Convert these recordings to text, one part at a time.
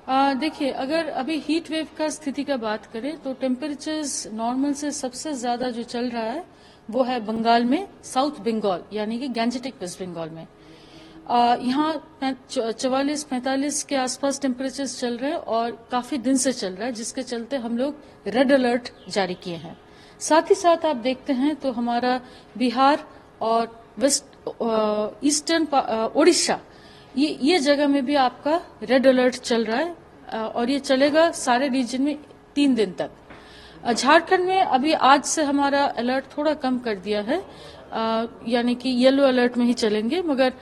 देखिए, अगर अभी हीट वेव का स्थिति का बात करें तो टेम्परेचर्स नॉर्मल से सबसे ज्यादा जो चल रहा है वो है बंगाल में, साउथ बंगाल यानी कि गैंजेटिक वेस्ट बंगाल में। यहाँ 44-45 के आसपास टेम्परेचर्स चल रहे हैं और काफी दिन से चल रहा है, जिसके चलते हम लोग रेड अलर्ट जारी किए हैं। साथ ही साथ आप देखते हैं तो हमारा बिहार और वेस्ट ईस्टर्न उड़ीसा, ये जगह में भी आपका रेड अलर्ट चल रहा है और ये चलेगा सारे रीजन में 3 दिन तक। झारखंड में अभी आज से हमारा अलर्ट थोड़ा कम कर दिया है, यानी कि येलो अलर्ट में ही चलेंगे, मगर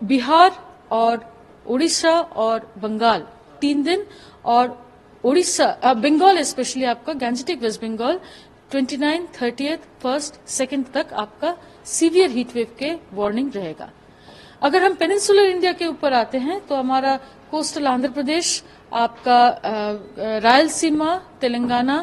बिहार और उड़ीसा और बंगाल 3 दिन, और उड़ीसा बंगाल स्पेशली आपका गैंजेटिक वेस्ट बंगाल 29, 30, 1, 2 तक आपका सीवियर हीट वेव के वार्निंग रहेगा। अगर हम पेनिनसुलर इंडिया के ऊपर आते हैं तो हमारा कोस्टल आंध्र प्रदेश, आपका रायलसीमा, तेलंगाना,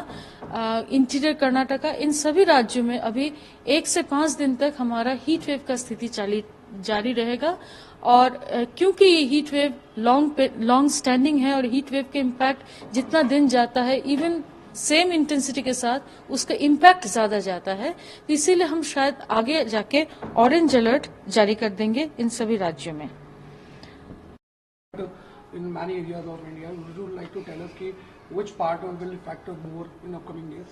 इंटीरियर कर्नाटका, इन सभी राज्यों में अभी 1 से 5 दिन तक हमारा हीट वेव का स्थिति जारी रहेगा। और क्योंकि ये हीट वेव लॉन्ग स्टैंडिंग है और हीट वेव के इम्पैक्ट जितना दिन जाता है, इवन सेम इंटेंसिटी के साथ उसका इम्पैक्ट ज्यादा जाता है, तो इसीलिए हम शायद आगे जाके ऑरेंज अलर्ट जारी कर देंगे इन सभी राज्यों में। In many areas of India, would you like to tell us which part will factor more in upcoming days?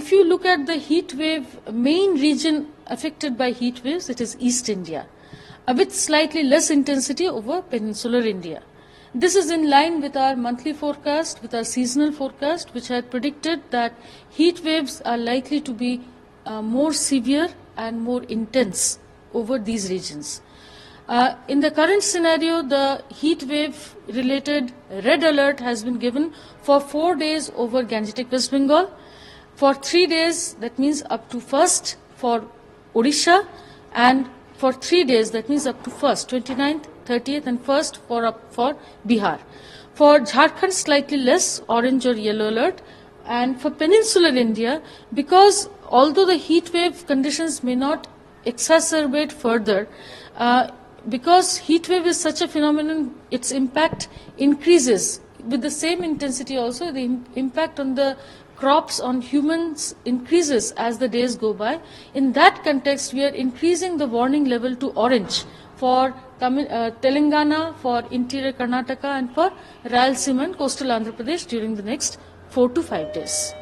If you look at the heat wave, main region affected by heat waves, it is East India, with slightly less intensity over peninsular India. This is in line with our monthly forecast, with our seasonal forecast, which had predicted that heat waves are likely to be more severe and more intense over these regions. In the current scenario, the heat wave related red alert has been given for 4 days over Gangetic West Bengal, for 3 days, that means up to 1st for Odisha, and for 3 days, that means up to 1st, 29th, 30th and 1st for Bihar. For Jharkhand, slightly less, orange or yellow alert. And for peninsular India, because although the heat wave conditions may not exacerbate further, because heat wave is such a phenomenon, its impact increases with the same intensity also. The impact on the crops, on humans, increases as the days go by. In that context, we are increasing the warning level to orange for Telangana, for interior Karnataka and for Rayalaseema and coastal Andhra Pradesh during the next 4 to 5 days.